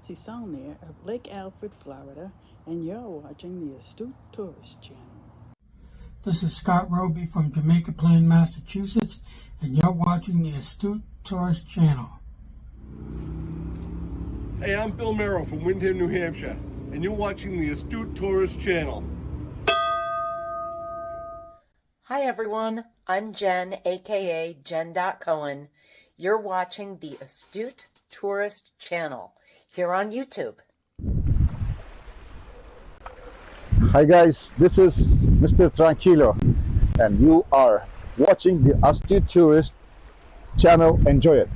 fancy song there of Lake Alfred, Florida, and you're watching the Astute Tourist Channel. This is Scott Roby from Jamaica Plain, Massachusetts, and you're watching the Astute Tourist Channel. Hey, I'm Bill Merrill from Windham, New Hampshire, and you're watching the Astute Tourist Channel. Hi everyone, I'm Jen, aka Jen.Cohen. You're watching the Astute Tourist Channel here on YouTube. Hi guys, this is Mr. Tranquilo, and you are watching the Astute Tourist Channel. Enjoy it.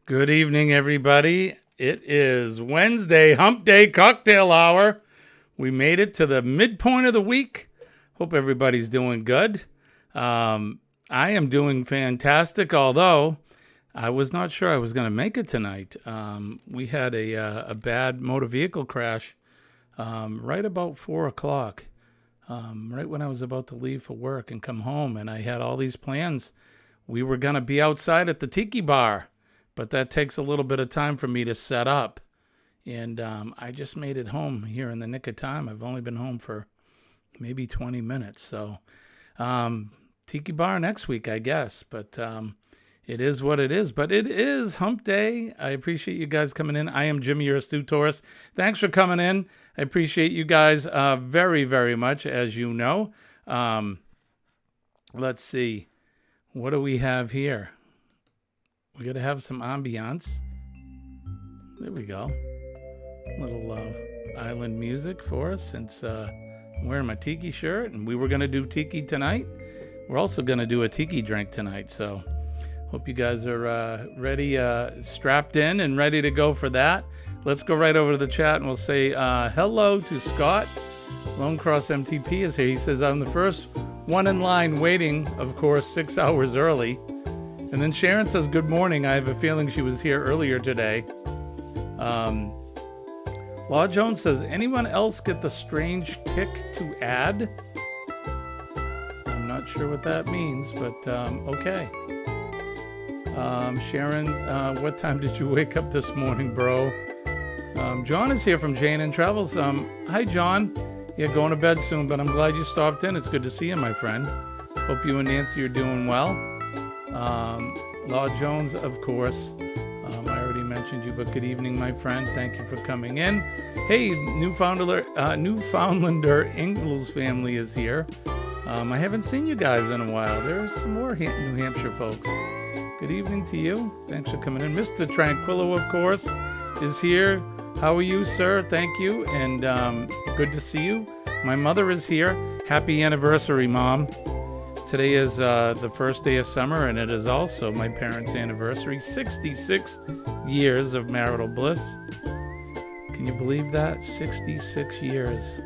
Good evening, everybody. It is Wednesday, Hump Day Cocktail Hour. We made it to the midpoint of the week. Hope everybody's doing good. I am doing fantastic, although I was not sure I was going to make it tonight. We had a bad motor vehicle crash right about 4 o'clock, right when I was about to leave for work and come home, and I had all these plans. We were going to be outside at the Tiki Bar, but that takes a little bit of time for me to set up. And I just made it home here in the nick of time. I've only been home for maybe 20 minutes. So Tiki Bar next week, I guess. But it is what it is. But it is Hump Day. I appreciate you guys coming in. I am Jimmy, your astute tourist. Thanks for coming in. I appreciate you guys very, very much, as you know. Let's see. What do we have here? We got to have some ambiance. There we go. Little island music for us since I'm wearing my tiki shirt. And we were going to do tiki tonight. We're also going to do a tiki drink tonight. So hope you guys are ready, strapped in and ready to go for that. Let's go right over to the chat and we'll say hello to Scott. Lone Cross MTP is here. He says, I'm the first one in line waiting, of course, 6 hours early. And then Sharon says, good morning. I have a feeling she was here earlier today. Law Jones says, anyone else get the strange tick to add? I'm not sure what that means, but okay. Sharon, what time did you wake up this morning, bro? John is here from Jane and Travels. Hi, John. Yeah, going to bed soon, but I'm glad you stopped in. It's good to see you, my friend. Hope you and Nancy are doing well. Law Jones, of course. I already mentioned you, but good evening, my friend. Thank you for coming in. Hey, Newfoundlander Ingalls family is here. I haven't seen you guys in a while. There's some more New Hampshire folks. Good evening to you. Thanks for coming in. Mr. Tranquillo, of course, is here. How are you, sir? Thank you, and good to see you. My mother is here. Happy anniversary, Mom. Today is the first day of summer, and it is also my parents' anniversary. 66 years of marital bliss. Can you believe that? 66 years.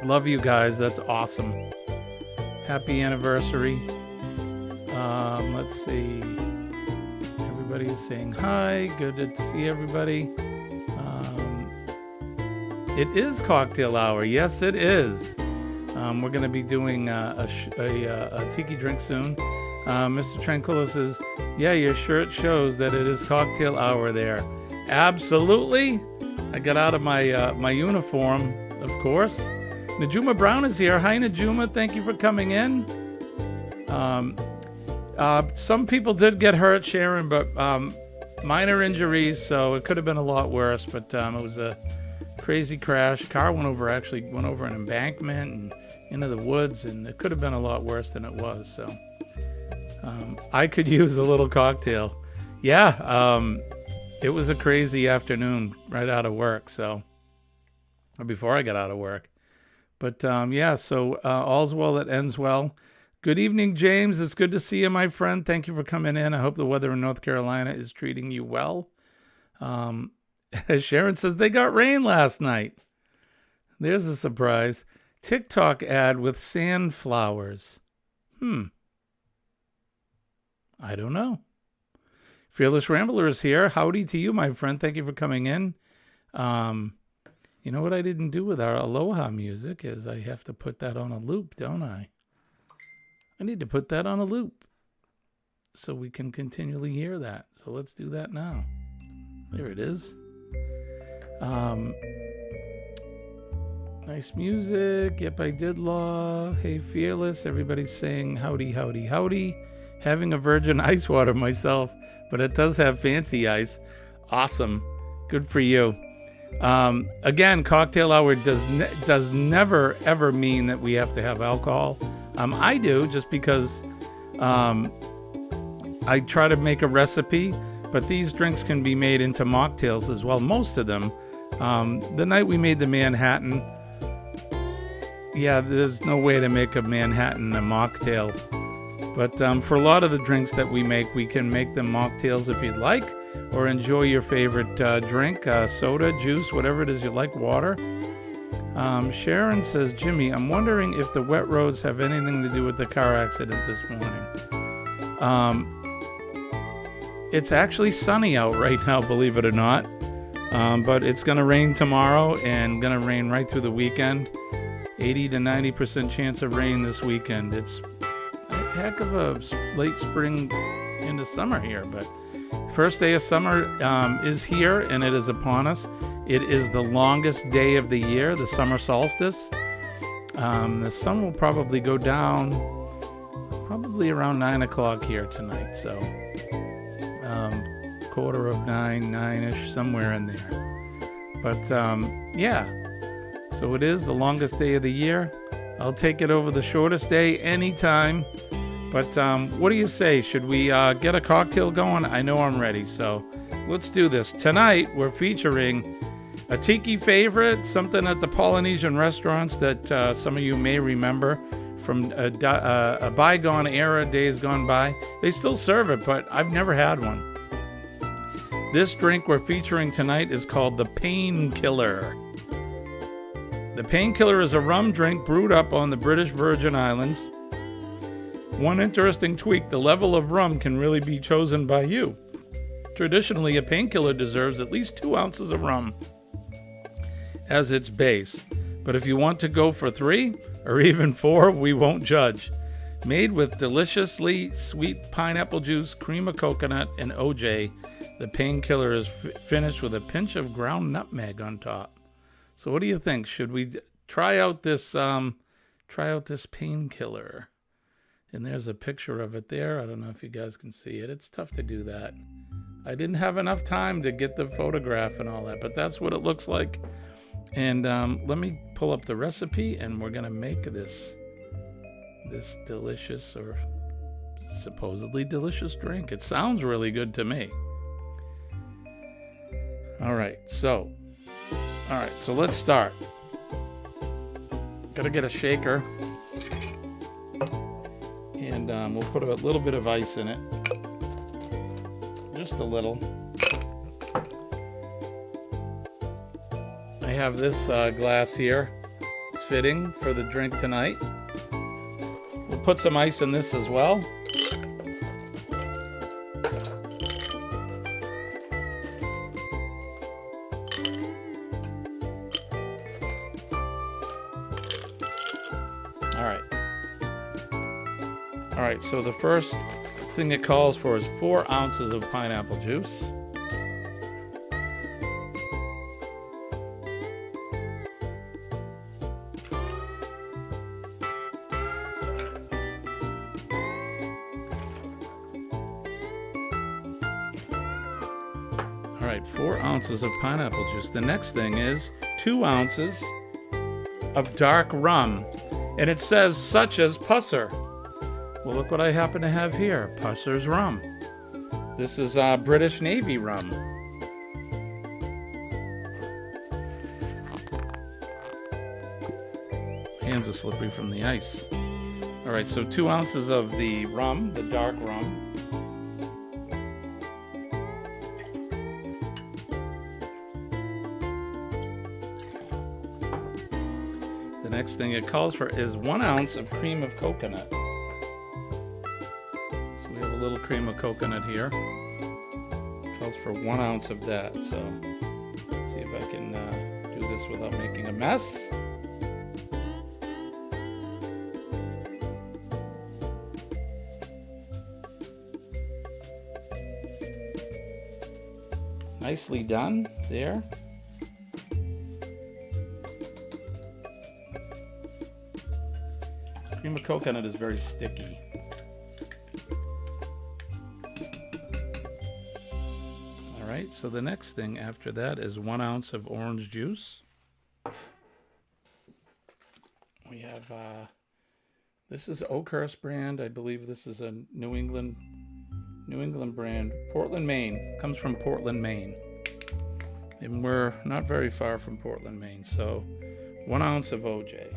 Love you guys. That's awesome. Happy anniversary. Let's see. Everybody is saying hi. Good to see everybody. It is cocktail hour. Yes, it is. We're going to be doing a tiki drink soon. Mr. Tranquillo says, yeah, your shirt shows that it is cocktail hour there. Absolutely. I got out of my uniform, of course. Najuma Brown is here. Hi, Najuma. Thank you for coming in. Some people did get hurt, Sharon, but minor injuries, so it could have been a lot worse. But it was a crazy crash. Car went over an embankment and into the woods, and it could have been a lot worse than it was. So I could use a little cocktail. Yeah, it was a crazy afternoon right out of work. So, or before I got out of work. But yeah, so all's well that ends well. Good evening, James. It's good to see you, my friend. Thank you for coming in. I hope the weather in North Carolina is treating you well. Sharon says they got rain last night. There's a surprise. TikTok ad with sandflowers. I don't know. Fearless Rambler is here. Howdy to you, my friend. Thank you for coming in. You know what I didn't do with our Aloha music is I have to put that on a loop, don't I? I need to put that on a loop so we can continually hear that. So let's do that now. There it is. Nice music. Yep, I did law. Hey, Fearless. Everybody's saying howdy, howdy, howdy. Having a virgin ice water myself, but it does have fancy ice. Awesome. Good for you. Again, cocktail hour does never, ever mean that we have to have alcohol. I do, just because I try to make a recipe, but these drinks can be made into mocktails as well. Most of them. The night we made the Manhattan, yeah, there's no way to make a Manhattan a mocktail. But for a lot of the drinks that we make, we can make them mocktails if you'd like, or enjoy your favorite drink, soda, juice, whatever it is you like, water. Sharon says, Jimmy, I'm wondering if the wet roads have anything to do with the car accident this morning. It's actually sunny out right now, believe it or not. But it's going to rain tomorrow and going to rain right through the weekend. 80 to 90% chance of rain this weekend. It's a heck of a late spring into summer here, but first day of summer is here, and it is upon us. It is the longest day of the year, the summer solstice. The sun will probably go down probably around 9 o'clock here tonight, so 9:15, 9-ish, somewhere in there. But yeah, so it is the longest day of the year. I'll take it over the shortest day anytime. But what do you say? Should we get a cocktail going? I know I'm ready, so let's do this. Tonight, we're featuring a tiki favorite, something at the Polynesian restaurants that some of you may remember from a bygone era, days gone by. They still serve it, but I've never had one. This drink we're featuring tonight is called the Painkiller. The Painkiller is a rum drink brewed up on the British Virgin Islands. One interesting tweak, the level of rum can really be chosen by you. Traditionally, a painkiller deserves at least 2 ounces of rum as its base. But if you want to go for 3 or even 4, we won't judge. Made with deliciously sweet pineapple juice, cream of coconut, and OJ, the Painkiller is finished with a pinch of ground nutmeg on top. So what do you think? Should we try out this Painkiller? And there's a picture of it there. I don't know if you guys can see it. It's tough to do that. I didn't have enough time to get the photograph and all that, but that's what it looks like. And let me pull up the recipe, and we're going to make this delicious, or supposedly delicious drink. It sounds really good to me. All right, so let's start. Got to get a shaker. And we'll put a little bit of ice in it. Just a little. I have this glass here. It's fitting for the drink tonight. We'll put some ice in this as well. All right, so the first thing it calls for is 4 ounces of pineapple juice. All right, 4 ounces of pineapple juice. The next thing is 2 ounces of dark rum. And it says such as Pusser. Well, look what I happen to have here. Pusser's rum. This is British Navy rum. Hands are slippery from the ice. All right, so 2 ounces of the rum, the dark rum. next thing it calls for is 1 ounce of cream of coconut. So we have a little cream of coconut here. It calls for 1 ounce of that. So see if I can do this without making a mess. Nicely done there. Cream of coconut is very sticky. All right, so the next thing after that is 1 ounce of orange juice. We have, this is Oakhurst brand. I believe this is a New England brand. Portland, Maine. Comes from Portland, Maine. And we're not very far from Portland, Maine. So 1 ounce of OJ.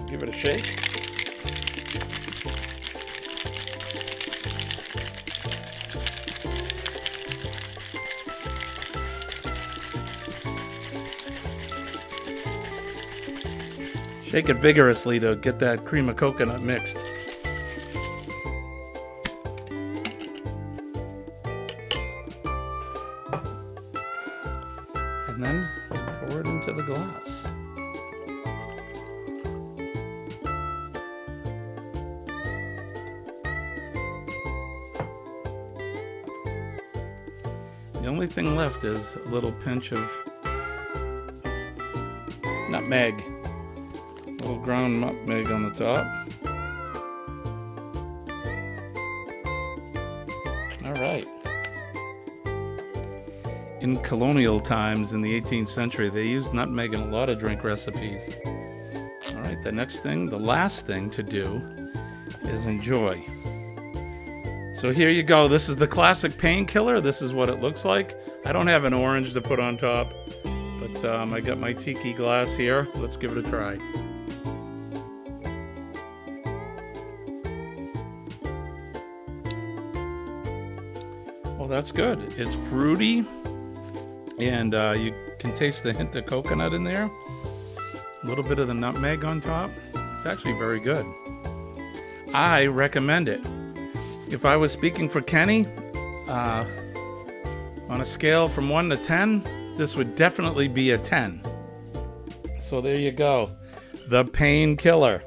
Give it a shake. Shake it vigorously to get that cream of coconut mixed. And then pour it into the glass. The only thing left is a little pinch of nutmeg. A little ground nutmeg on the top. All right. In colonial times in the 18th century, they used nutmeg in a lot of drink recipes. All right, the next thing, the last thing to do is enjoy. So here you go. This is the classic painkiller. This is what it looks like. I don't have an orange to put on top, but I got my tiki glass here. Let's give it a try. Well, that's good. It's fruity, and you can taste the hint of coconut in there. A little bit of the nutmeg on top. It's actually very good. I recommend it. If I was speaking for Kenny, on a scale from 1 to 10, this would definitely be a 10. So there you go. The painkiller.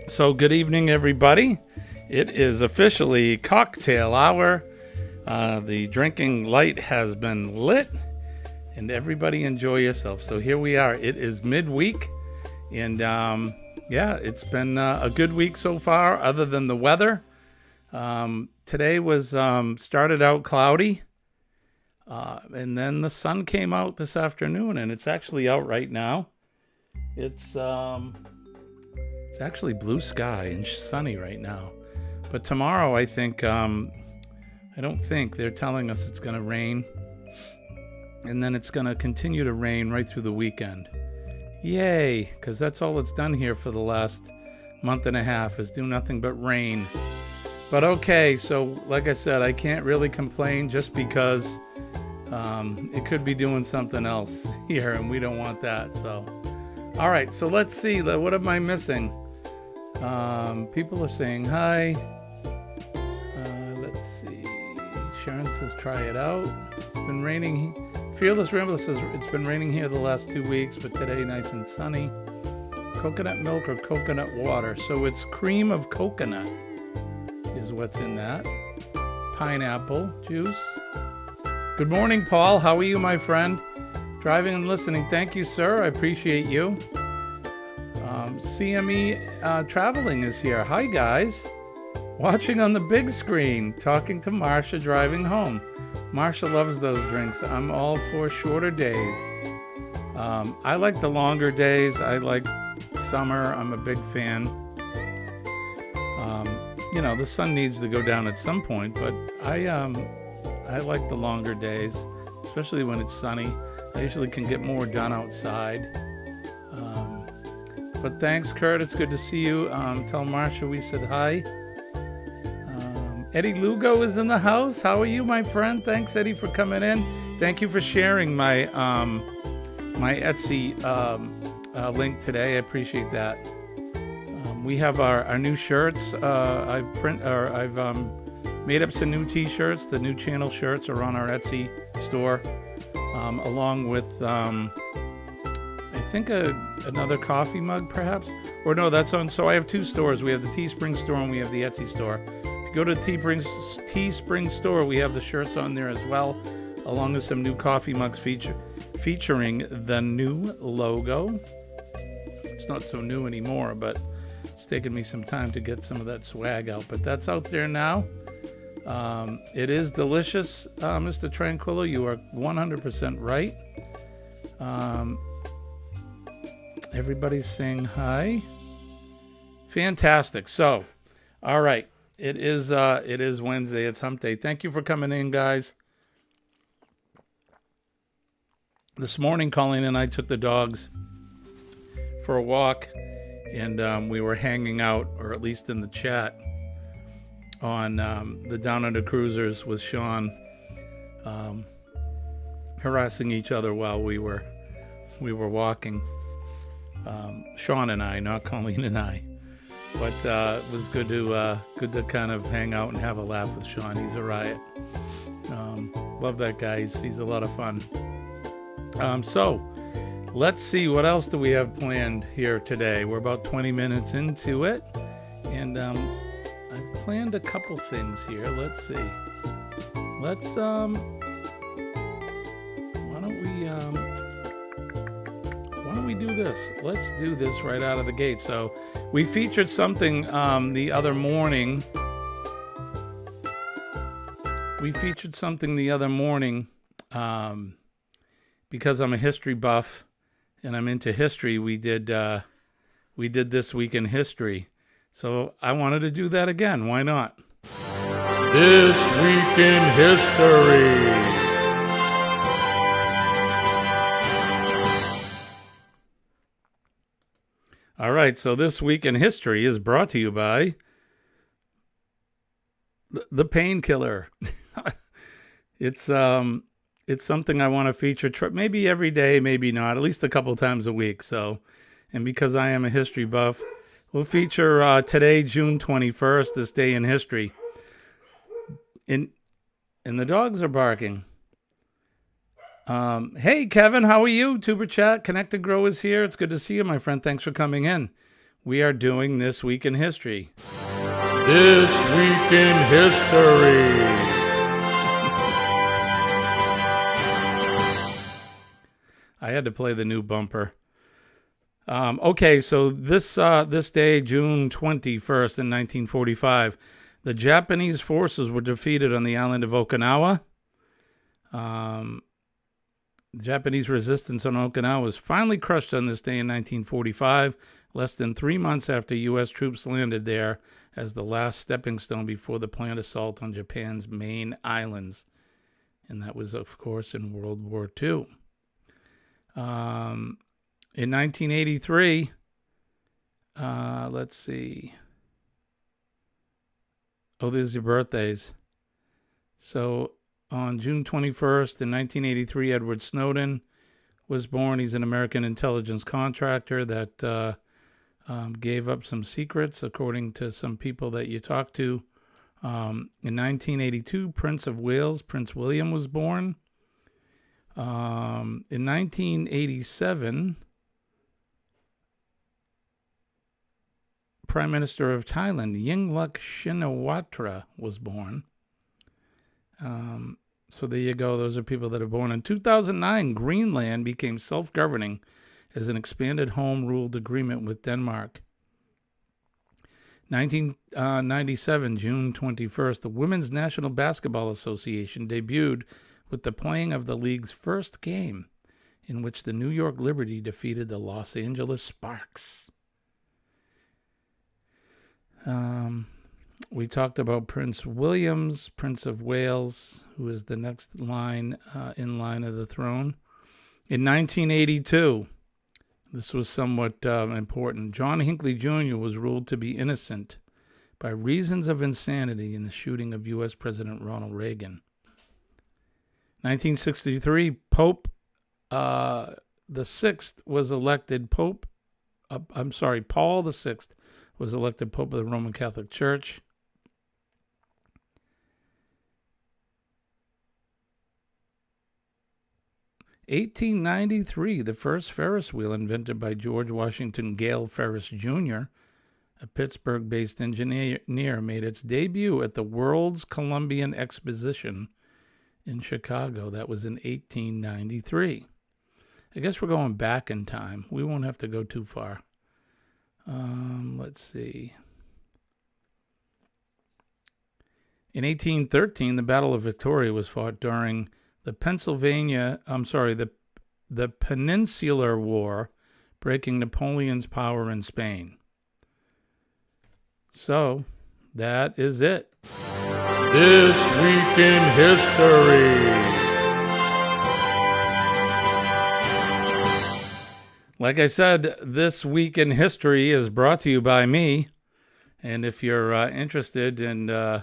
So good evening, everybody. It is officially cocktail hour. The drinking light has been lit, and everybody enjoy yourself. So here we are. It is midweek, and yeah, it's been a good week so far, other than the weather. Today was started out cloudy, and then the sun came out this afternoon, and it's actually out right now. It's actually blue sky and sunny right now. But tomorrow, I think, I don't think they're telling us it's going to rain, and then it's going to continue to rain right through the weekend. Yay, because that's all it's done here for the last month and a half is do nothing but rain. But okay, so like I said, I can't really complain just because it could be doing something else here, and we don't want that. So, all right, so let's see. What am I missing? People are saying hi. Let's see. Sharon says try it out. It's been raining. Fearless Rambler says it's been raining here the last 2 weeks, but today nice and sunny. Coconut milk or coconut water. So it's cream of coconut is what's in that. Pineapple juice. Good morning, Paul. How are you, my friend? Driving and listening. Thank you, sir. I appreciate you. CME Traveling is here. Hi, guys. Watching on the big screen. Talking to Marsha driving home. Marsha loves those drinks. I'm all for shorter days. I like the longer days. I like summer. I'm a big fan. You know, the sun needs to go down at some point, but I like the longer days, especially when it's sunny. I usually can get more done outside. But thanks, Kurt. It's good to see you. Tell Marsha we said hi. Eddie Lugo is in the house. How are you, my friend? Thanks, Eddie, for coming in. Thank you for sharing my my Etsy link today. I appreciate that. We have our new shirts. I've made up some new T-shirts. The new channel shirts are on our Etsy store, along with I think another coffee mug, perhaps. Or no, that's on. So I have two stores. We have the Teespring store and we have the Etsy store. If you go to the Teespring store, we have the shirts on there as well, along with some new coffee mugs featuring the new logo. It's not so new anymore, but it's taken me some time to get some of that swag out. But that's out there now. It is delicious, Mr. Tranquillo. You are 100% right. Everybody's saying hi. Fantastic. So, all right. It is Wednesday. It's Hump Day. Thank you for coming in, guys. This morning, Colleen and I took the dogs for a walk, and we were hanging out, or at least in the chat, on the Down Under Cruisers with Sean, harassing each other while we were walking. Sean and I, not Colleen and I, but it was good to kind of hang out and have a laugh with Sean. He's a riot. Love that guy. He's a lot of fun. So let's see, what else do we have planned here today? We're about 20 minutes into it, and I've planned a couple things here. Let's see. Why don't we do this? Let's do this right out of the gate. So we featured something the other morning. Because I'm a history buff and I'm into history. We did This Week in History. So I wanted to do that again. Why not? This Week in History. All right, so This Week in History is brought to you by the Painkiller. It's something I want to feature maybe every day, maybe not, at least a couple times a week. So, and because I am a history buff, we'll feature today, June 21st, this day in history. And the dogs are barking. Hey, Kevin, how are you? Tuber Chat, Connect and Grow is here. It's good to see you, my friend. Thanks for coming in. We are doing This Week in History. This Week in History. I had to play the new bumper. Okay, so this day, June 21st in 1945, the Japanese forces were defeated on the island of Okinawa. The Japanese resistance on Okinawa was finally crushed on this day in 1945, less than 3 months after U.S. troops landed there as the last stepping stone before the planned assault on Japan's main islands. And that was, of course, in World War II. In 1983, let's see. Oh, there's your birthdays. So on June 21st in 1983, Edward Snowden was born. He's an American intelligence contractor that gave up some secrets, according to some people that you talk to. In 1982, Prince of Wales, Prince William, was born. In 1987, Prime Minister of Thailand, Yingluck Shinawatra, was born. So there you go. Those are people that are born. In 2009, Greenland became self-governing as an expanded home-ruled agreement with Denmark. 1997, June 21st, the Women's National Basketball Association debuted with the playing of the league's first game, in which the New York Liberty defeated the Los Angeles Sparks. We talked about Prince Williams, Prince of Wales, who is the next in line of the throne. In 1982, this was somewhat important. John Hinckley Jr. was ruled to be innocent by reasons of insanity in the shooting of U.S. President Ronald Reagan. 1963, Pope the Sixth was elected Pope. Paul the Sixth was elected Pope of the Roman Catholic Church. 1893, the first Ferris wheel invented by George Washington Gale Ferris Jr., a Pittsburgh-based engineer, made its debut at the World's Columbian Exposition in Chicago. That was in 1893. I guess we're going back in time. We won't have to go too far. Let's see. In 1813, the Battle of Victoria was fought during the the Peninsular War, breaking Napoleon's power in Spain. So, that is it. This Week in History. Like I said, This Week in History is brought to you by me. And if you're interested in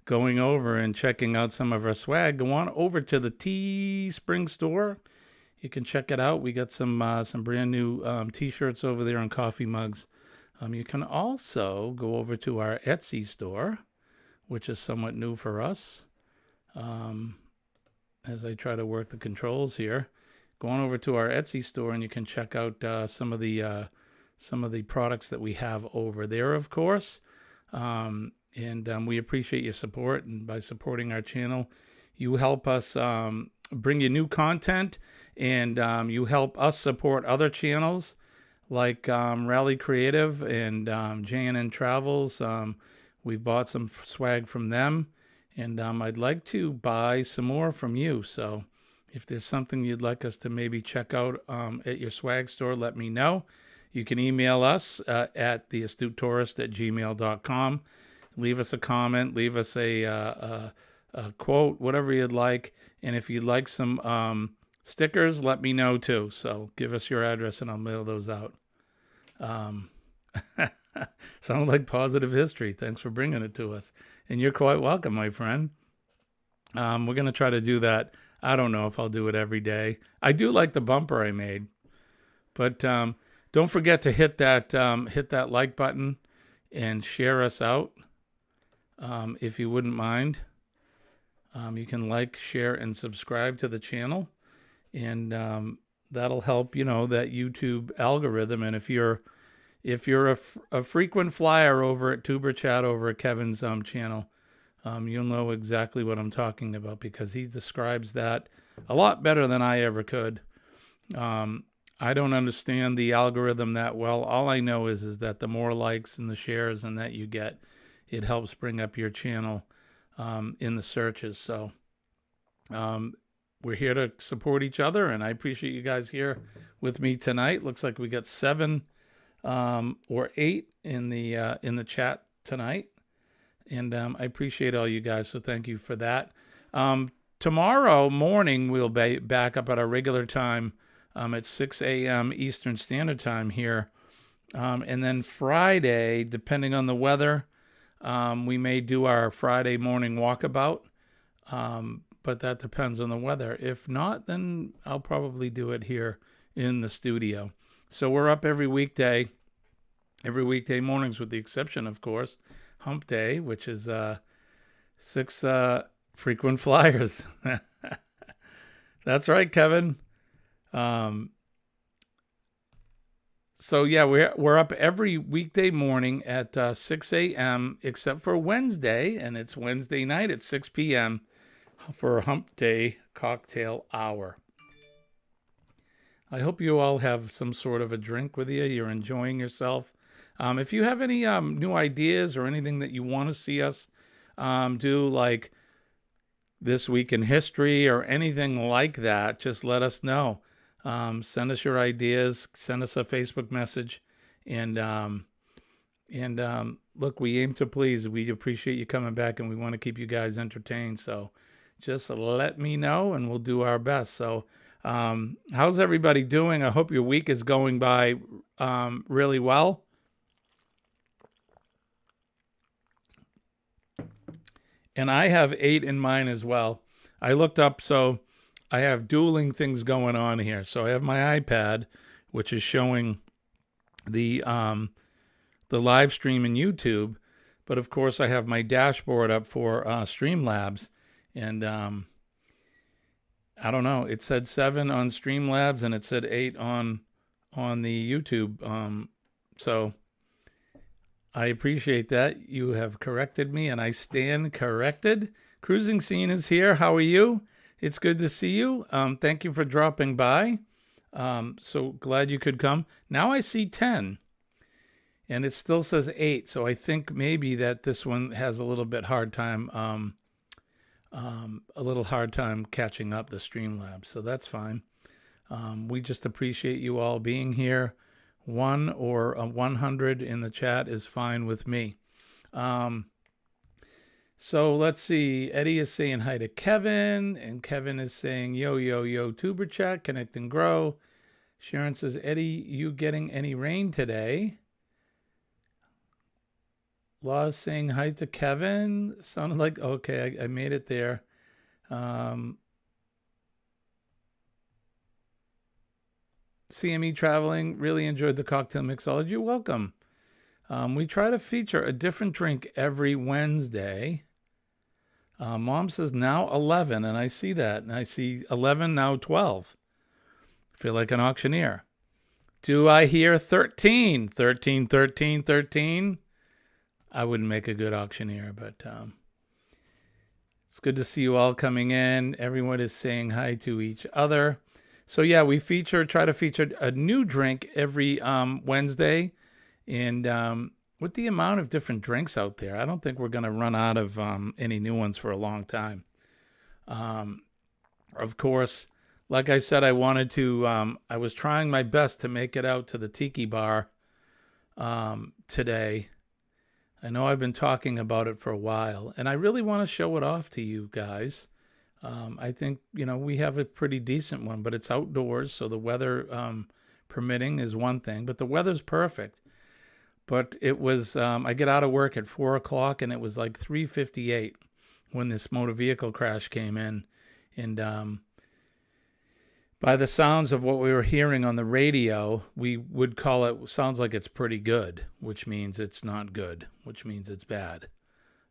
going over and checking out some of our swag, go on over to the Teespring store. You can check it out. We got some brand new t-shirts over there and coffee mugs. You can also go over to our Etsy store, which is somewhat new for us. As I try to work the controls here, go on over to our Etsy store and you can check out some of the products that we have over there, of course. And we appreciate your support, and by supporting our channel, you help us bring you new content, and you help us support other channels like Rally Creative and J&N Travels. We've bought some swag from them, and I'd like to buy some more from you. So if there's something you'd like us to maybe check out at your swag store, let me know. You can email us at theastutotourist@gmail.com. Leave us a comment, leave us a quote, whatever you'd like. And if you'd like some stickers, let me know too. So give us your address and I'll mail those out. Sound like positive history. Thanks for bringing it to us. And you're quite welcome, my friend. We're going to try to do that. I don't know if I'll do it every day. I do like the bumper I made. But don't forget to hit that like button and share us out. If you wouldn't mind, you can like, share, and subscribe to the channel, and that'll help, that YouTube algorithm. And if you're a frequent flyer over at Tuber Chat over at Kevin's channel, you'll know exactly what I'm talking about, because he describes that a lot better than I ever could. I don't understand the algorithm that well. All I know is that the more likes and the shares and that you get, it helps bring up your channel in the searches. So we're here to support each other, and I appreciate you guys here with me tonight. Looks like we got 7 or 8 in the chat tonight, and I appreciate all you guys. So thank you for that. Tomorrow morning we'll be back up at our regular time at 6 a.m. Eastern Standard Time here, and then Friday, depending on the weather. We may do our Friday morning walkabout, but that depends on the weather. If not, then I'll probably do it here in the studio. So we're up every weekday mornings, with the exception, of course, Hump Day, which is 6 frequent flyers. That's right, Kevin. So yeah, we're up every weekday morning at 6 a.m. except for Wednesday, and it's Wednesday night at 6 p.m. for Hump Day Cocktail Hour. I hope you all have some sort of a drink with you. You're enjoying yourself. If you have any new ideas or anything that you want to see us do, like This Week in History or anything like that, just let us know. Send us your ideas, send us a Facebook message, and look, we aim to please. We appreciate you coming back, and we want to keep you guys entertained. So just let me know, and we'll do our best. So How's everybody doing? I hope your week is going by really well. And I have 8 in mine as well. I looked up, so I have dueling things going on here. So I have my iPad, which is showing the live stream in YouTube. But of course, I have my dashboard up for Streamlabs. And I don't know. It said 7 on Streamlabs, and it said 8 on the YouTube. So I appreciate that. You have corrected me, and I stand corrected. Cruising Scene is here. How are you? It's good to see you. Thank you for dropping by. So glad you could come. Now I see 10, and it still says 8. So I think maybe that this one has a little bit hard time, catching up the Streamlabs. So that's fine. We just appreciate you all being here. 1 or 100 in the chat is fine with me. So let's see. Eddie is saying hi to Kevin, and Kevin is saying, yo, yo, yo, tuber chat, connect and grow. Sharon says, Eddie, you getting any rain today? Law is saying hi to Kevin. Sounded like, okay, I made it there. CME Traveling, really enjoyed the cocktail mixology. Welcome. We try to feature a different drink every Wednesday. Mom says now 11, and I see that. And I see 11, now 12. I feel like an auctioneer. Do I hear 13? 13, 13, 13? I wouldn't make a good auctioneer, but it's good to see you all coming in. Everyone is saying hi to each other. So yeah, we try to feature a new drink every Wednesday. And with the amount of different drinks out there, I don't think we're going to run out of any new ones for a long time. Of course, like I said, I wanted to, I was trying my best to make it out to the Tiki Bar today. I know I've been talking about it for a while, and I really want to show it off to you guys. I think, we have a pretty decent one, but it's outdoors, so the weather permitting is one thing, but the weather's perfect. But it was, I get out of work at 4 o'clock, and it was like 3:58 when this motor vehicle crash came in. And by the sounds of what we were hearing on the radio, we would call it, sounds like it's pretty good, which means it's not good, which means it's bad.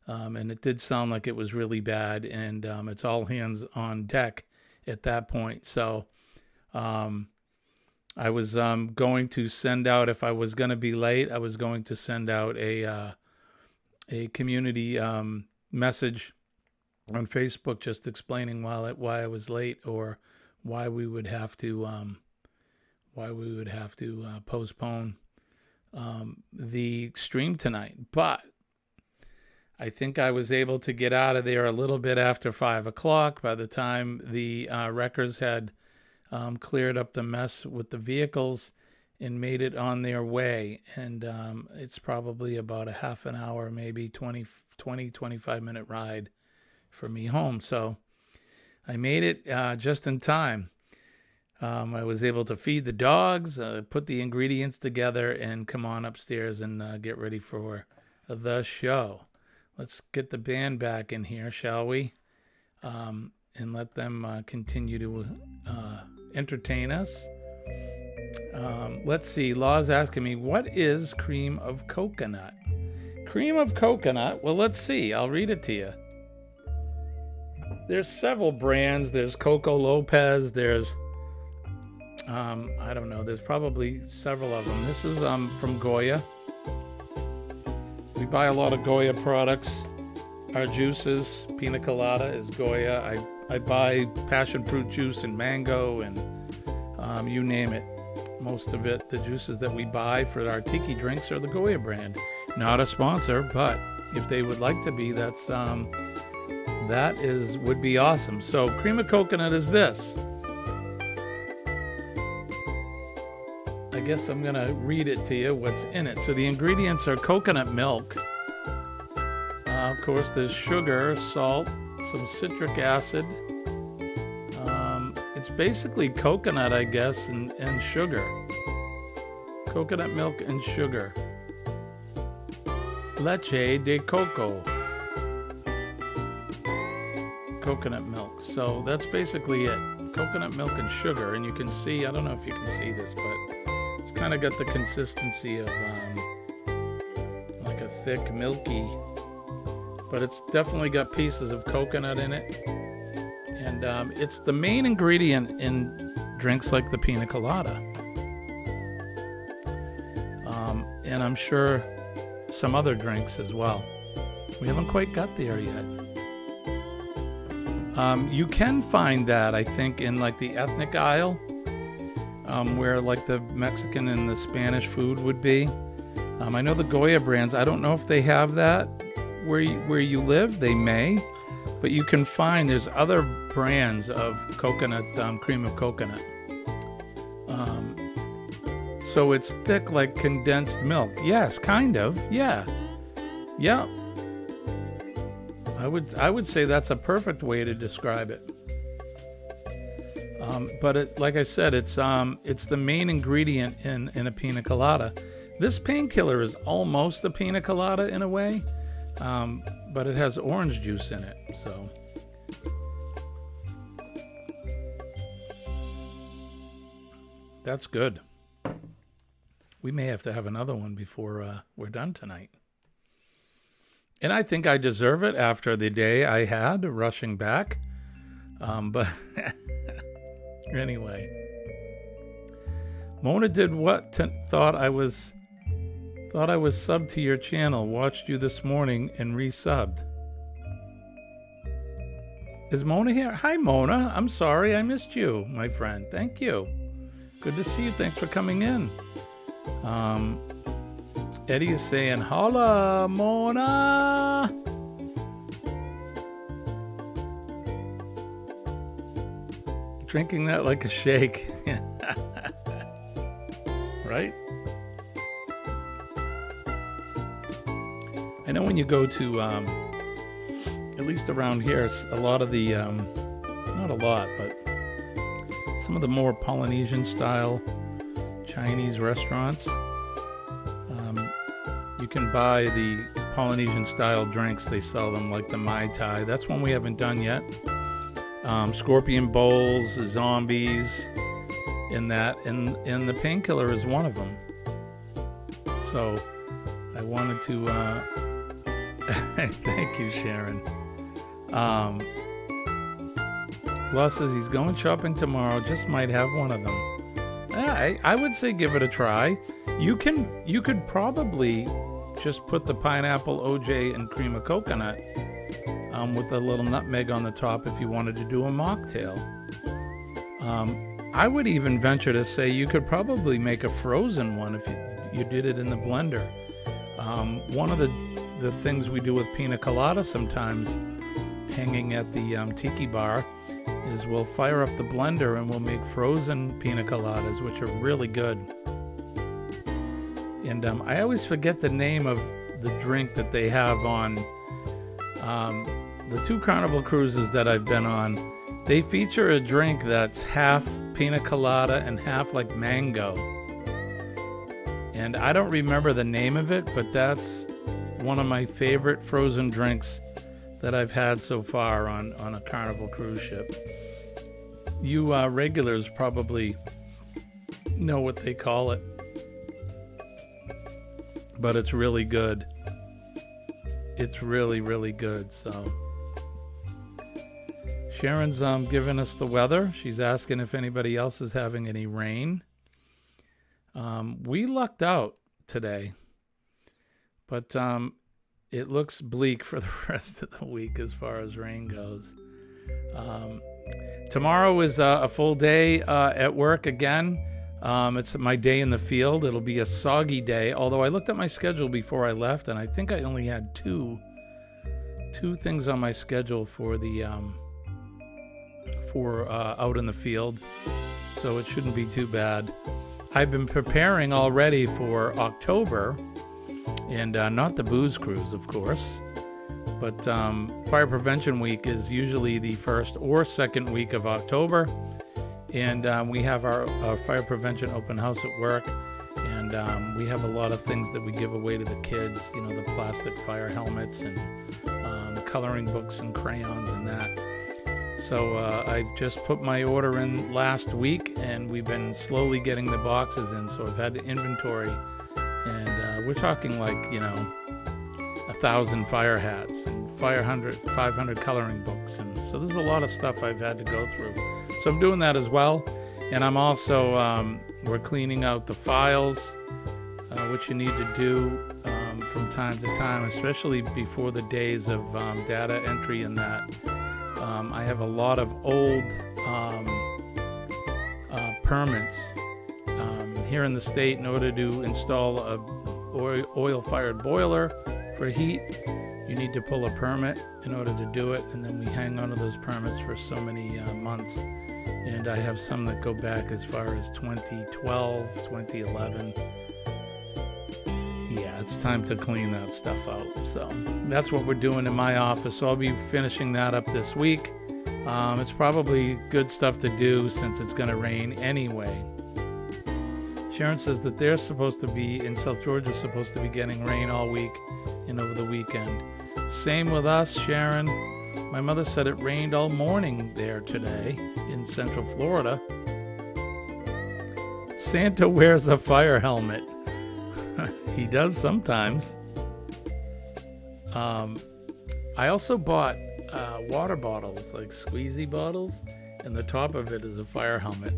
And it did sound like it was really bad, and it's all hands on deck at that point. So I was going to send out, if I was going to be late, I was going to send out a community message on Facebook just explaining why I was late, or why we would have to postpone the stream tonight. But I think I was able to get out of there a little bit after 5 o'clock. By the time the wreckers had cleared up the mess with the vehicles and made it on their way. And it's probably about a half an hour, maybe 25-minute ride for me home. So I made it just in time. I was able to feed the dogs, put the ingredients together, and come on upstairs and get ready for the show. Let's get the band back in here, shall we? And let them continue to entertain us. Let's see. Law's asking me, what is cream of coconut? Cream of coconut? Well, let's see. I'll read it to you. There's several brands. There's Coco Lopez. There's, I don't know. There's probably several of them. This is from Goya. We buy a lot of Goya products. Our juices, pina colada is Goya. I buy passion fruit juice and mango and you name it. Most of it, the juices that we buy for our tiki drinks are the Goya brand. Not a sponsor, but if they would like to be, that would be awesome. So cream of coconut is this. I guess I'm gonna read it to you, what's in it. So the ingredients are coconut milk. Of course, there's sugar, salt, some citric acid. It's basically coconut, I guess, and sugar. Coconut milk and sugar. Leche de coco. Coconut milk. So that's basically it. Coconut milk and sugar. And you can see, I don't know if you can see this, but it's kind of got the consistency of like a thick, milky, but it's definitely got pieces of coconut in it. And it's the main ingredient in drinks like the pina colada. And I'm sure some other drinks as well. We haven't quite got there yet. You can find that, I think, in like the ethnic aisle, where like the Mexican and the Spanish food would be. I know the Goya brands, I don't know if they have that where you live. They may, but you can find, there's other brands of coconut, cream of coconut. So it's thick like condensed milk. Yes, kind of. Yeah. Yeah. I would say that's a perfect way to describe it. But it, like I said, it's the main ingredient in a pina colada. This painkiller is almost a pina colada in a way, but it has orange juice in it. So that's good. We may have to have another one before we're done tonight. And I think I deserve it after the day I had rushing back. But anyway, Mona did what? Thought I was subbed to your channel. Watched you this morning and resubbed. Is Mona here? Hi, Mona. I'm sorry I missed you, my friend. Thank you. Good to see you. Thanks for coming in. Eddie is saying, holla, Mona. Drinking that like a shake. Right? I know when you go to, at least around here, a lot of the, not a lot, but some of the more Polynesian style Chinese restaurants, you can buy the Polynesian style drinks. They sell them like the Mai Tai. That's one we haven't done yet. Scorpion bowls, zombies, and the painkiller is one of them. So I wanted to thank you, Sharon. Law says he's going shopping tomorrow, just might have one of them. I would say give it a try. You could probably just put the pineapple, OJ, and cream of coconut with a little nutmeg on the top if you wanted to do a mocktail. I would even venture to say you could probably make a frozen one if you did it in the blender. One of the things we do with pina colada sometimes, hanging at the tiki bar, is we'll fire up the blender and we'll make frozen pina coladas, which are really good. And I always forget the name of the drink that they have on the 2 Carnival cruises that I've been on. They feature a drink that's half pina colada and half like mango. And I don't remember the name of it, but that's one of my favorite frozen drinks that I've had so far on a Carnival cruise ship. You regulars probably know what they call it, but it's really good. It's really, really good. So Sharon's giving us the weather. She's asking if anybody else is having any rain. We lucked out today, but it looks bleak for the rest of the week as far as rain goes. Tomorrow is a full day at work again. It's my day in the field. It'll be a soggy day, although I looked at my schedule before I left, and I think I only had two things on my schedule for the out in the field, so it shouldn't be too bad. I've been preparing already for October, and not the booze cruise, of course, but Fire Prevention Week is usually the first or second week of October, And we have our fire prevention open house at work. And we have a lot of things that we give away to the kids, you know, the plastic fire helmets and coloring books and crayons and that. So I just put my order in last week, and we've been slowly getting the boxes in. So I've had to inventory, and we're talking like, you know, 1,000 fire hats and 500 coloring books. And so there's a lot of stuff I've had to go through. So I'm doing that as well. And I'm also, we're cleaning out the files, which you need to do from time to time, especially before the days of data entry and that. I have a lot of old permits here in the state. In order to install a oil-fired boiler for heat, you need to pull a permit in order to do it, and then we hang on to those permits for so many months. And I have some that go back as far as 2012, 2011. Yeah, it's time to clean that stuff out. So that's what we're doing in my office. So I'll be finishing that up this week. It's probably good stuff to do since it's going to rain anyway. Sharon says that they're supposed to be, in South Georgia, supposed to be getting rain all week and over the weekend. Same with us, Sharon. My mother said it rained all morning there today in Central Florida. Santa wears a fire helmet. He does sometimes. I also bought water bottles, like squeezy bottles, and the top of it is a fire helmet.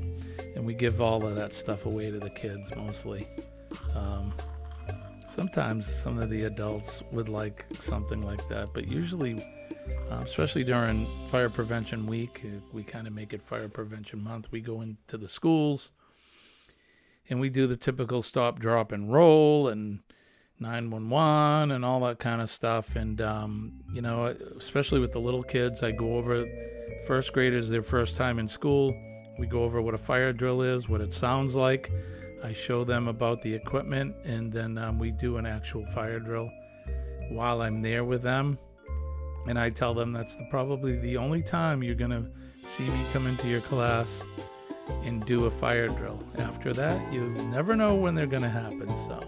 And we give all of that stuff away to the kids mostly. Sometimes some of the adults would like something like that, but usually, especially during Fire Prevention Week, we kind of make it Fire Prevention Month. We go into the schools and we do the typical stop, drop, and roll and 911 and all that kind of stuff. And, you know, especially with the little kids, I go over first graders, their first time in school. We go over what a fire drill is, what it sounds like. I show them about the equipment, and then we do an actual fire drill while I'm there with them. And I tell them that's probably the only time you're going to see me come into your class and do a fire drill. After that, you never know when they're going to happen. So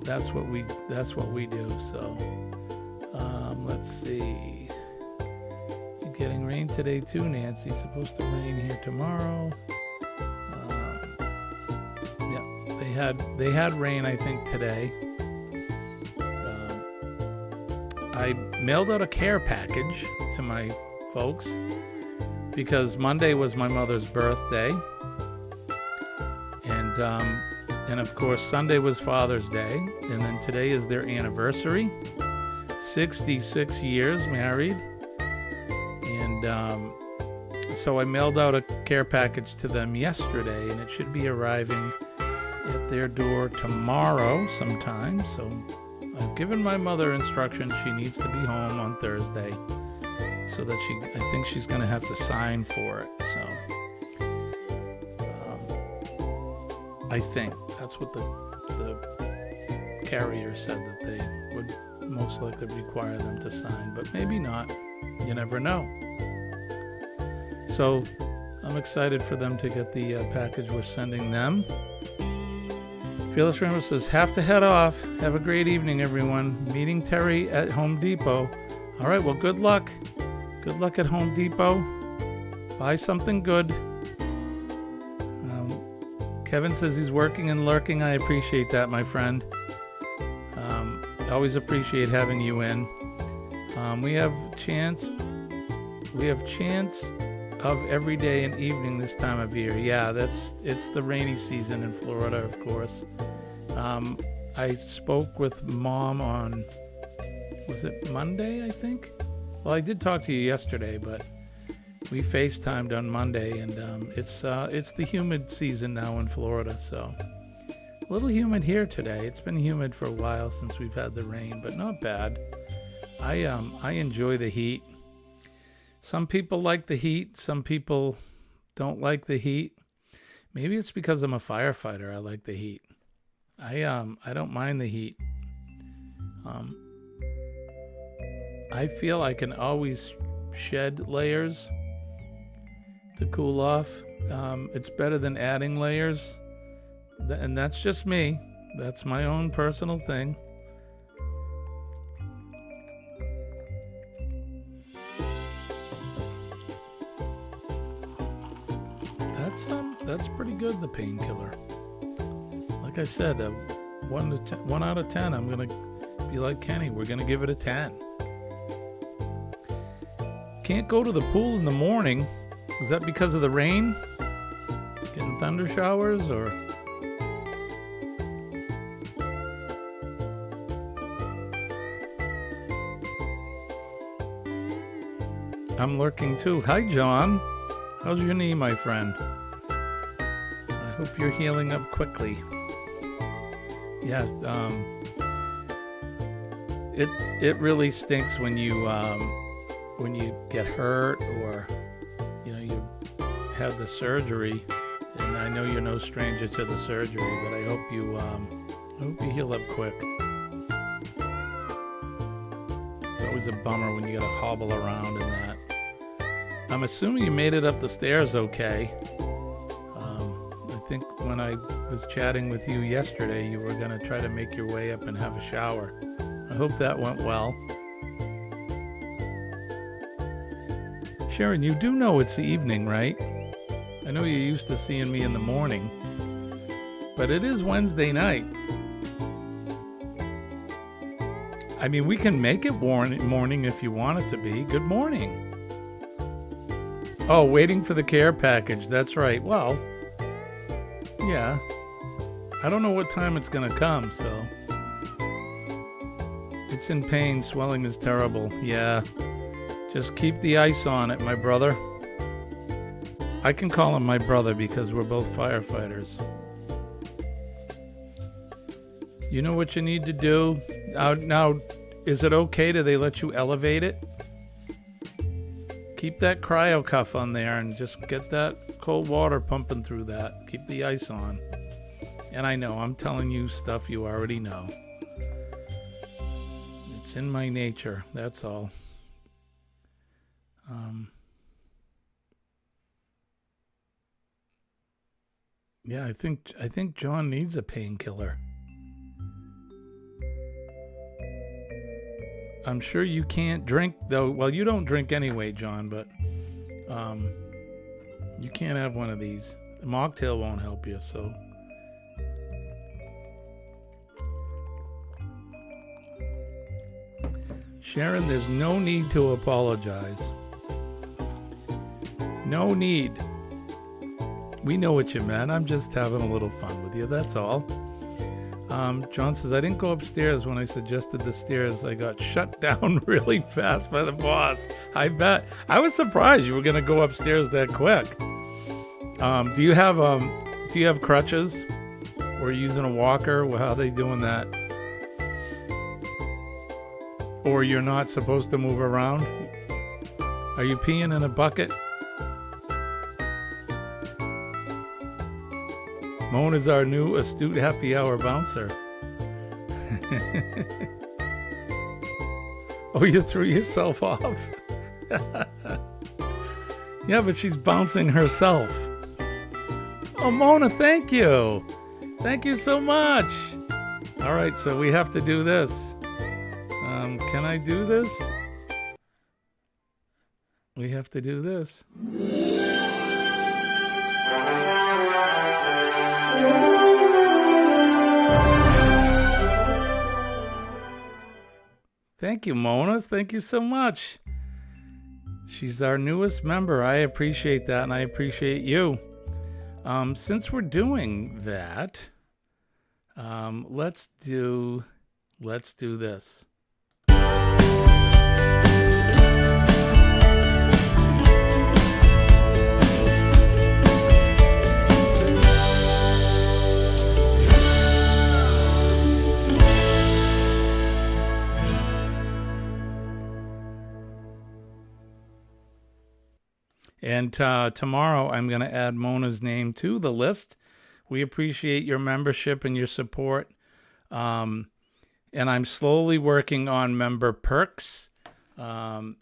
that's what we do. So let's see. You're getting rain today too, Nancy. Supposed to rain here tomorrow. Yeah, they had rain, I think, today. I mailed out a care package to my folks because Monday was my mother's birthday, and of course Sunday was Father's Day, and then today is their anniversary, 66 years married, and so I mailed out a care package to them yesterday, and it should be arriving at their door tomorrow sometime. So I've given my mother instructions. She needs to be home on Thursday, so that I think she's going to have to sign for it. So I think that's what the carrier said, that they would most likely require them to sign, but maybe not. You never know. So I'm excited for them to get the package we're sending them. Fearless Rainbow says, have to head off. Have a great evening, everyone. Meeting Terry at Home Depot. All right, well, good luck. Good luck at Home Depot. Buy something good. Kevin says he's working and lurking. I appreciate that, my friend. Always appreciate having you in. We have chance of every day and evening this time of year. Yeah, it's the rainy season in Florida, of course. I spoke with Mom on, was it Monday, I think? Well, I did talk to you yesterday, but we FaceTimed on Monday, and it's the humid season now in Florida, so a little humid here today. It's been humid for a while since we've had the rain, but not bad. I enjoy the heat. Some people like the heat. Some people don't like the heat. Maybe it's because I'm a firefighter. I like the heat. I don't mind the heat. I feel I can always shed layers to cool off. It's better than adding layers. And that's just me. That's my own personal thing. That's pretty good, the painkiller. Like I said, 1 out of 10, I'm going to be like Kenny. We're going to give it a 10. Can't go to the pool in the morning. Is that because of the rain? Getting thunder showers or... I'm lurking too. Hi, John. How's your knee, my friend? I hope you're healing up quickly. Yes, it really stinks when you get hurt or you have the surgery. And I know you're no stranger to the surgery, but I hope you heal up quick. It's always a bummer when you gotta hobble around in that. I'm assuming you made it up the stairs okay. I think when I was chatting with you yesterday, you were going to try to make your way up and have a shower. I hope that went well. Sharon, you do know it's the evening, right? I know you're used to seeing me in the morning, but it is Wednesday night. I mean, we can make it morning if you want it to be. Good morning. Oh, waiting for the care package. That's right. Well, yeah. I don't know what time it's going to come, so. It's in pain. Swelling is terrible. Yeah. Just keep the ice on it, my brother. I can call him my brother because we're both firefighters. You know what you need to do? Now, is it okay? Do they let you elevate it? Keep that cryo cuff on there and just get that cold water pumping through that. Keep the ice on. And I know, I'm telling you stuff you already know. It's in my nature, that's all. Yeah, I think John needs a painkiller. I'm sure you can't drink, though. Well, you don't drink anyway, John, but you can't have one of these. A mocktail won't help you, so. Sharon, there's no need to apologize. No need. We know what you meant. I'm just having a little fun with you, that's all. John says, I didn't go upstairs when I suggested the stairs. I got shut down really fast by the boss. I bet. I was surprised you were going to go upstairs that quick. Do you have crutches? Or using a walker? Well, how are they doing that? Or you're not supposed to move around? Are you peeing in a bucket? Moan is our new astute happy hour bouncer. Oh, you threw yourself off? Yeah, but she's bouncing herself. Oh, Mona, thank you. Thank you so much. All right, so we have to do this. Can I do this? We have to do this. Thank you, Mona. Thank you so much. She's our newest member. I appreciate that, and I appreciate you. Since we're doing that, let's do this. And tomorrow I'm going to add Mona's name to the list. We appreciate your membership and your support. And I'm slowly working on member perks. I'm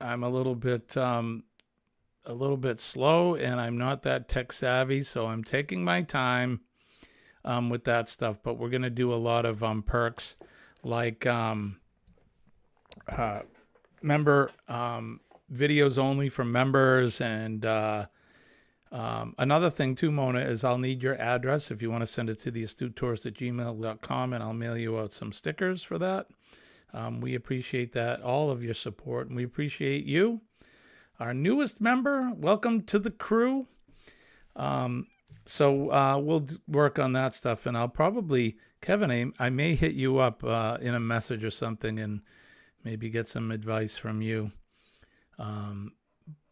a little bit a little bit slow, and I'm not that tech savvy, so I'm taking my time with that stuff. But we're gonna do a lot of perks, like member videos only for members, and another thing too, Mona, is I'll need your address if you want to send it to theastutetourist@gmail.com, and I'll mail you out some stickers for that. We appreciate that, all of your support, and we appreciate you. Our newest member, welcome to the crew. So we'll work on that stuff, and I'll probably, Kevin, I may hit you up in a message or something and maybe get some advice from you.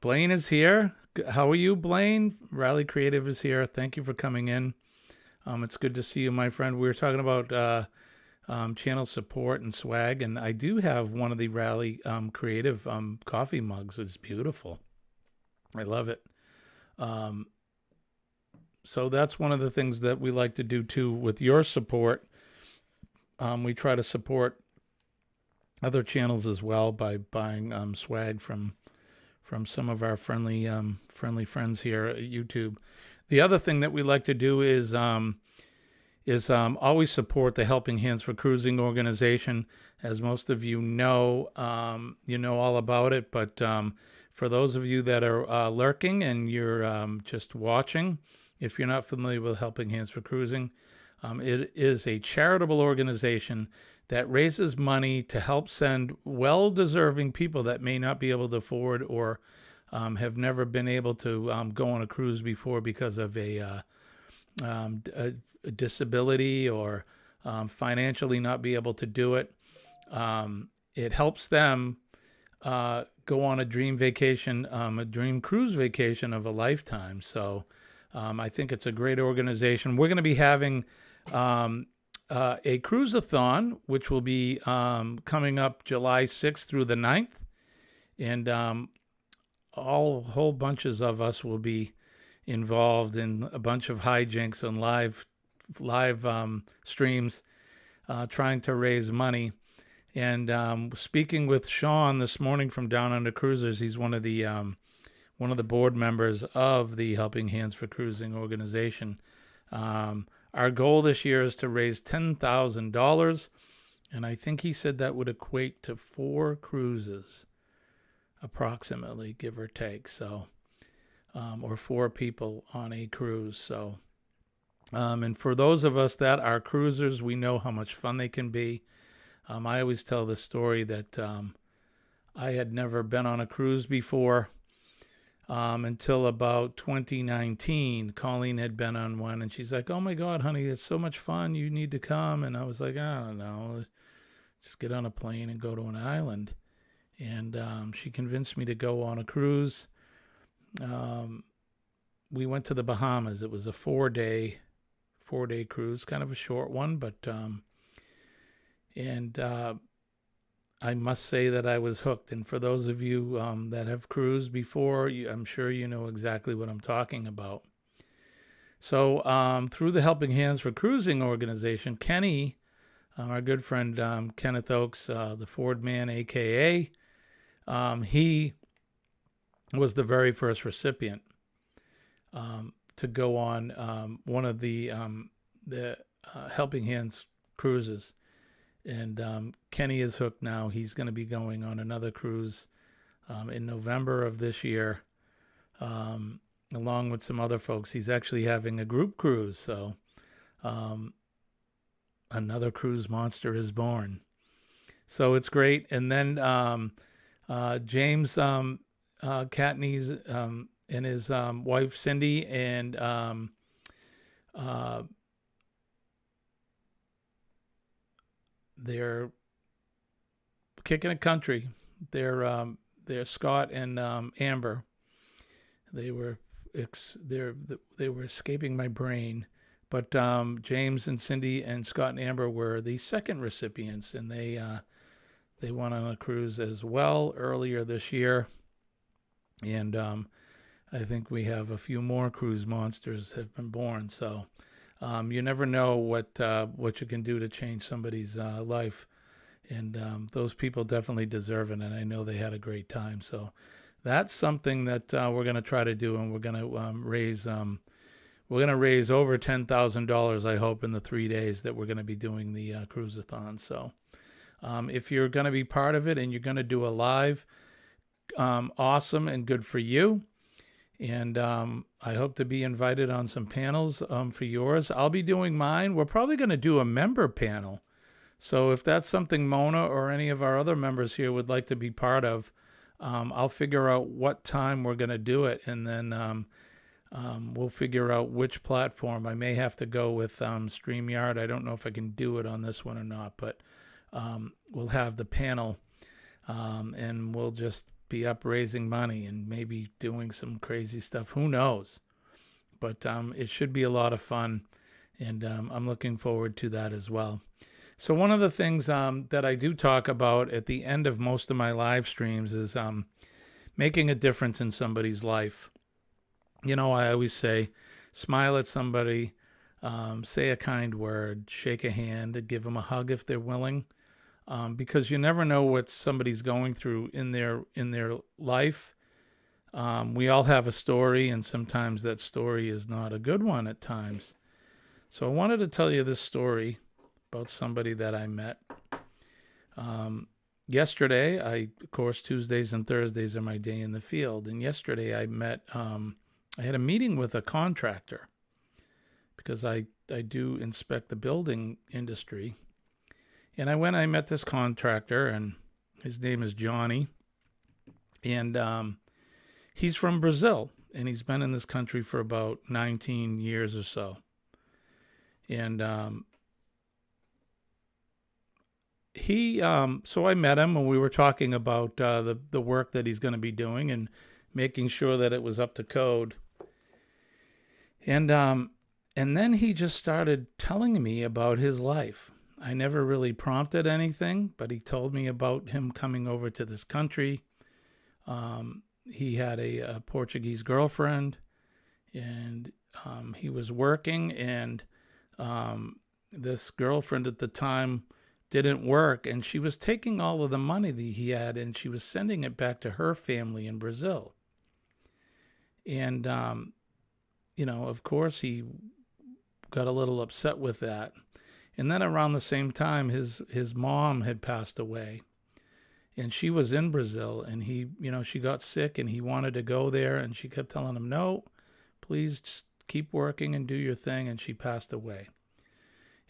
Blaine is here. How are you, Blaine? Rally Creative is here. Thank you for coming in. It's good to see you, my friend. We were talking about channel support and swag, and I do have one of the Rally Creative coffee mugs. It's beautiful. I love it. So that's one of the things that we like to do too with your support. We try to support other channels as well by buying swag from some of our friendly friends here at YouTube. The other thing that we like to do is always support the Helping Hands for Cruising organization. As most of you know all about it, but for those of you that are lurking and you're just watching, if you're not familiar with Helping Hands for Cruising, it is a charitable organization that raises money to help send well-deserving people that may not be able to afford or have never been able to go on a cruise before because of a disability or financially not be able to do it. It helps them go on a dream vacation, a dream cruise vacation of a lifetime. So I think it's a great organization. We're going to be having a cruise-a-thon, which will be coming up July 6th through the 9th. And whole bunches of us will be involved in a bunch of hijinks and live streams trying to raise money. And speaking with Sean this morning from Down Under Cruisers, he's one of the board members of the Helping Hands for Cruising organization. Our goal this year is to raise $10,000, and I think he said that would equate to 4 cruises, approximately, give or take. So, or 4 people on a cruise. So, and for those of us that are cruisers, we know how much fun they can be. I always tell the story that I had never been on a cruise before. Until about 2019, Colleen had been on one, and she's like, "Oh my God, honey, it's so much fun. You need to come." And I was like, "I don't know, just get on a plane and go to an island." And she convinced me to go on a cruise. We went to the Bahamas. It was a 4-day cruise, kind of a short one, but I must say that I was hooked. And for those of you that have cruised before, I'm sure you know exactly what I'm talking about. So through the Helping Hands for Cruising organization, Kenny, our good friend Kenneth Oakes, the Ford man, a.k.a., he was the very first recipient to go on one of the Helping Hands cruises. And Kenny is hooked now. He's going to be going on another cruise in November of this year, along with some other folks. He's actually having a group cruise, so another cruise monster is born. So it's great. And then James Catney's and his wife Cindy and they're kicking a country. They're Scott and Amber. They were escaping my brain, but James and Cindy and Scott and Amber were the second recipients, and they went on a cruise as well earlier this year. And I think we have a few more cruise monsters have been born. So. You never know what you can do to change somebody's life, and those people definitely deserve it, and I know they had a great time. So that's something that we're going to try to do, and we're going to raise over $10,000, I hope, in the 3 days that we're going to be doing the cruise-a-thon. So if you're going to be part of it and you're going to do a live, awesome and good for you. And I hope to be invited on some panels for yours. I'll be doing mine. We're probably going to do a member panel. So if that's something Mona or any of our other members here would like to be part of, I'll figure out what time we're going to do it, and then we'll figure out which platform. I may have to go with StreamYard. I don't know if I can do it on this one or not, but we'll have the panel, and we'll just be up raising money and maybe doing some crazy stuff. Who knows? But it should be a lot of fun, and I'm looking forward to that as well. So one of the things that I do talk about at the end of most of my live streams is making a difference in somebody's life. You know, I always say, smile at somebody, say a kind word, shake a hand, give them a hug if they're willing, because you never know what somebody's going through in their life. We all have a story, and sometimes that story is not a good one at times. So I wanted to tell you this story about somebody that I met. Yesterday, of course, Tuesdays and Thursdays are my day in the field. And yesterday I met, I had a meeting with a contractor because I do inspect the building industry. And I met this contractor, and his name is Johnny. And he's from Brazil, and he's been in this country for about 19 years or so. And so I met him, and we were talking about the work that he's going to be doing and making sure that it was up to code. And then he just started telling me about his life. I never really prompted anything, but he told me about him coming over to this country. He had a Portuguese girlfriend, and he was working, and this girlfriend at the time didn't work, and she was taking all of the money that he had, and she was sending it back to her family in Brazil. And, of course, he got a little upset with that. And then around the same time, his mom had passed away, and she was in Brazil, and she got sick, and he wanted to go there, and she kept telling him, no, please just keep working and do your thing, and she passed away.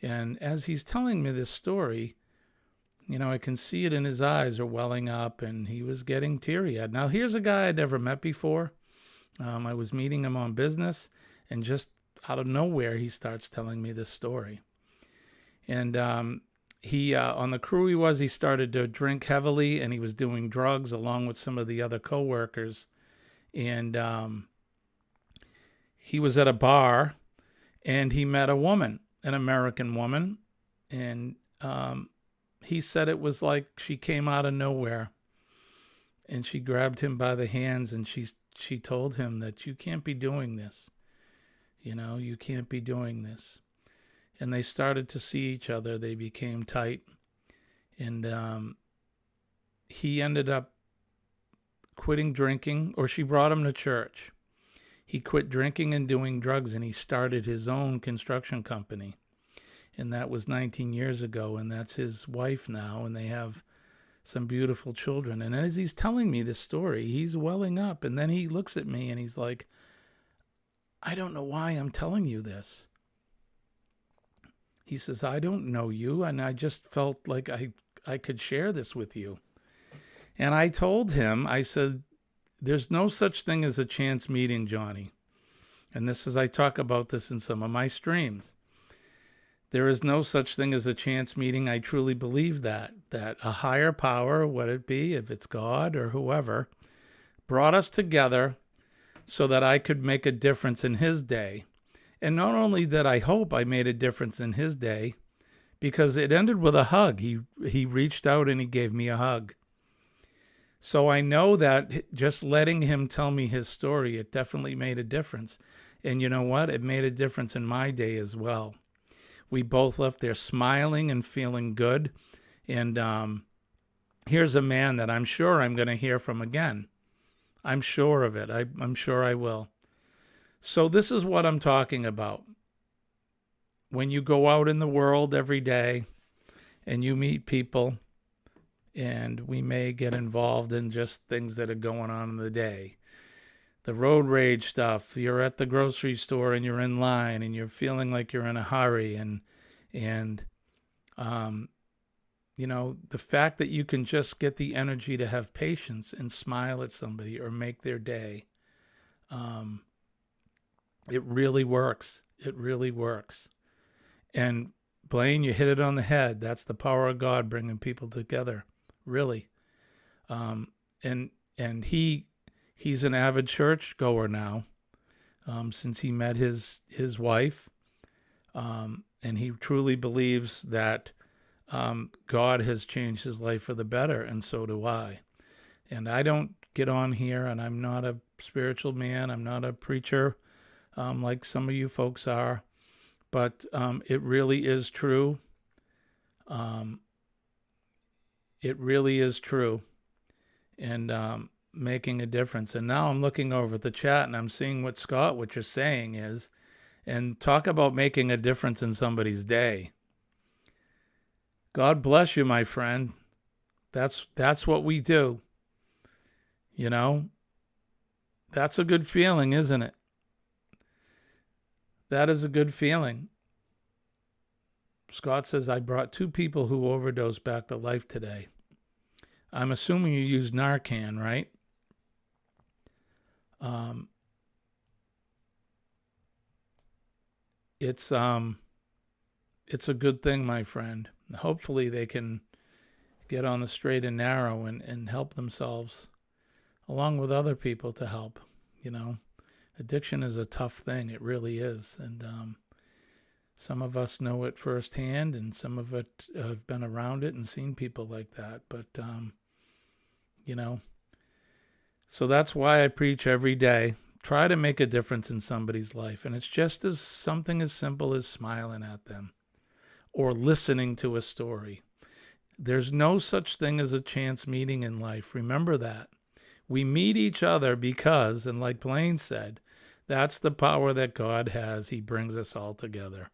And as he's telling me this story, I can see it in his eyes are welling up, and he was getting teary-eyed. Now, here's a guy I'd never met before. I was meeting him on business, and just out of nowhere, he starts telling me this story. And he, on the crew he started to drink heavily, and he was doing drugs along with some of the other coworkers. And he was at a bar, and he met a woman, an American woman, and he said it was like she came out of nowhere, and she grabbed him by the hands, and she told him that you can't be doing this. You can't be doing this. And they started to see each other. They became tight, and he ended up quitting drinking, or she brought him to church. He quit drinking and doing drugs, and he started his own construction company. And that was 19 years ago, and that's his wife now, and they have some beautiful children. And as he's telling me this story, he's welling up, and then he looks at me, and he's like, I don't know why I'm telling you this. He says, I don't know you, and I just felt like I could share this with you. And I told him, I said, there's no such thing as a chance meeting, Johnny. And I talk about this in some of my streams. There is no such thing as a chance meeting. I truly believe that a higher power, what it be, if it's God or whoever, brought us together so that I could make a difference in his day. And not only that, I hope I made a difference in his day, because it ended with a hug. He reached out and he gave me a hug. So I know that just letting him tell me his story, it definitely made a difference. And you know what? It made a difference in my day as well. We both left there smiling and feeling good. And here's a man that I'm sure I'm going to hear from again. I'm sure of it. I'm sure I will. So this is what I'm talking about. When you go out in the world every day and you meet people, and we may get involved in just things that are going on in the day. The road rage stuff, you're at the grocery store and you're in line and you're feeling like you're in a hurry, and you know, the fact that you can just get the energy to have patience and smile at somebody or make their day, it really works. It really works. And Blaine, you hit it on the head. That's the power of God bringing people together, really. And he's an avid church goer now, since he met his wife, and he truly believes that God has changed his life for the better, and so do I. And I don't get on here, and I'm not a spiritual man. I'm not a preacher, like some of you folks are. But it really is true. It really is true, and making a difference. And now I'm looking over at the chat, and I'm seeing what you're saying is, and talk about making a difference in somebody's day. God bless you, my friend. That's what we do. You know, that's a good feeling, isn't it? That is a good feeling. Scott says, I brought 2 people who overdosed back to life today. I'm assuming you use Narcan, right? It's a good thing, my friend. Hopefully they can get on the straight and narrow and help themselves along with other people to help. You know, addiction is a tough thing. It really is. And some of us know it firsthand, and some of it have been around it and seen people like that. But, you know, so that's why I preach every day. Try to make a difference in somebody's life. And it's just as something as simple as smiling at them or listening to a story. There's no such thing as a chance meeting in life. Remember that. We meet each other because, and like Blaine said, that's the power that God has. He brings us all together.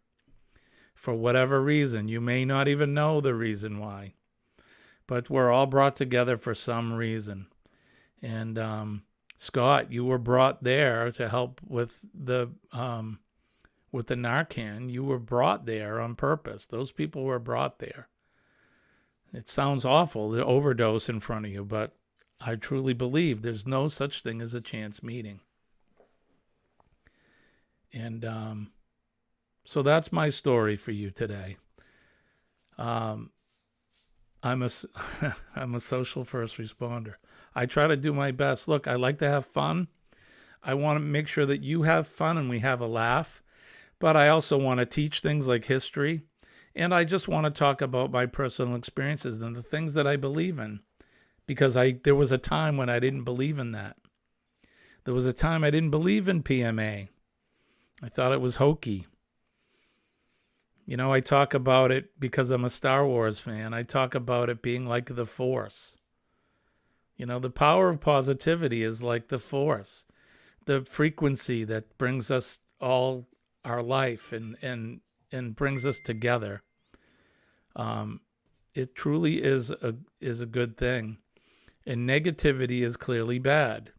For whatever reason, you may not even know the reason why, but we're all brought together for some reason. And Scott, you were brought there to help with the Narcan. You were brought there on purpose. Those people were brought there. It sounds awful, the overdose in front of you, but I truly believe there's no such thing as a chance meeting. And so that's my story for you today. I'm a social first responder. I try to do my best. Look, I like to have fun. I want to make sure that you have fun and we have a laugh. But I also want to teach things like history. And I just want to talk about my personal experiences and the things that I believe in. Because there was a time when I didn't believe in that. There was a time I didn't believe in PMA. I thought it was hokey. You know, I talk about it because I'm a Star Wars fan. I talk about it being like the Force. You know, the power of positivity is like the Force. The frequency that brings us all our life and brings us together. It truly is a good thing. And negativity is clearly bad.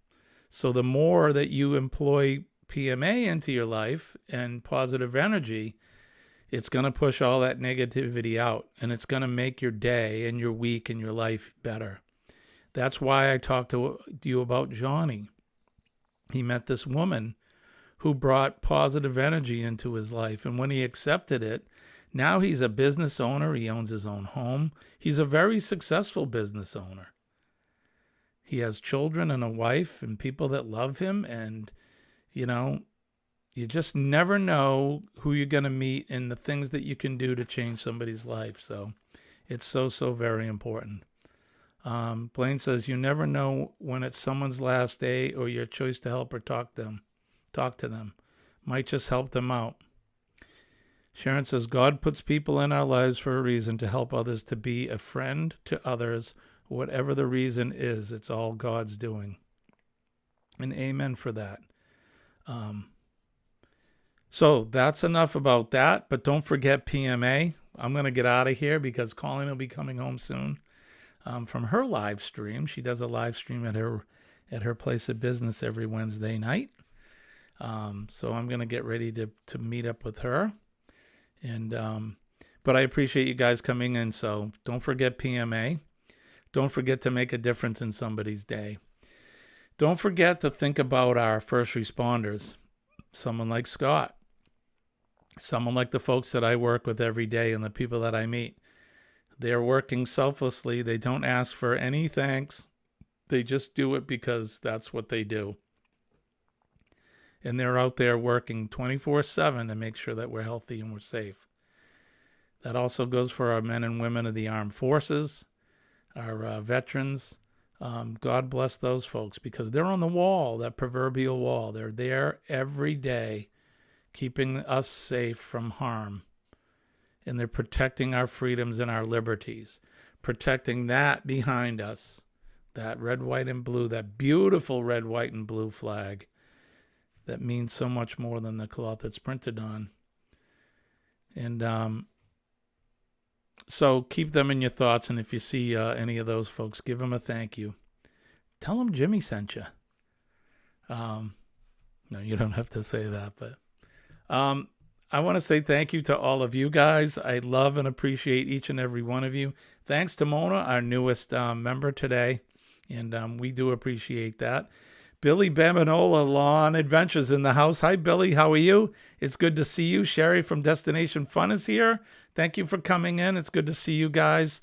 So the more that you employ PMA into your life and positive energy, it's going to push all that negativity out, and it's going to make your day and your week and your life better. That's why I talked to you about Johnny. He met this woman who brought positive energy into his life, and when he accepted it, now he's a business owner. He owns his own home. He's a very successful business owner. He has children and a wife and people that love him, and, you know, you just never know who you're going to meet and the things that you can do to change somebody's life. So it's so very important. Blaine says, you never know when it's someone's last day or your choice to help or talk to them. Might just help them out. Sharon says, God puts people in our lives for a reason to help others, to be a friend to others. Whatever the reason is, it's all God's doing. And amen for that. So that's enough about that. But don't forget PMA. I'm going to get out of here because Colleen will be coming home soon from her live stream. She does a live stream at her place of business every Wednesday night. So I'm going to get ready to meet up with her. And but I appreciate you guys coming in. So don't forget PMA. Don't forget to make a difference in somebody's day. Don't forget to think about our first responders. Someone like Scott. Someone like the folks that I work with every day and the people that I meet. They're working selflessly. They don't ask for any thanks. They just do it because that's what they do. And they're out there working 24/7 to make sure that we're healthy and we're safe. That also goes for our men and women of the armed forces, our veterans. God bless those folks because they're on the wall, that proverbial wall. They're there every day keeping us safe from harm. And they're protecting our freedoms and our liberties, protecting that behind us, that red, white, and blue, that beautiful red, white, and blue flag that means so much more than the cloth it's printed on. And so keep them in your thoughts, and if you see any of those folks, give them a thank you. Tell them Jimmy sent you. No, you don't have to say that, but I want to say thank you to all of you guys. I love and appreciate each and every one of you. Thanks to Mona, our newest member today, and we do appreciate that. Billy Baminola, Lawn Adventures in the house. Hi, Billy. How are you? It's good to see you. Sherry from Destination Fun is here. Thank you for coming in. It's good to see you guys.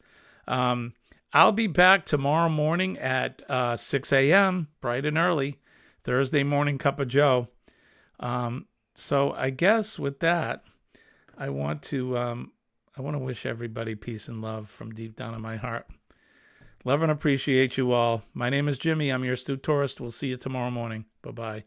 I'll be back tomorrow morning at 6 a.m., bright and early. Thursday morning cup of joe. So I guess with that, I want to wish everybody peace and love from deep down in my heart. Love and appreciate you all. My name is Jimmy. I'm your astute tourist. We'll see you tomorrow morning. Bye-bye.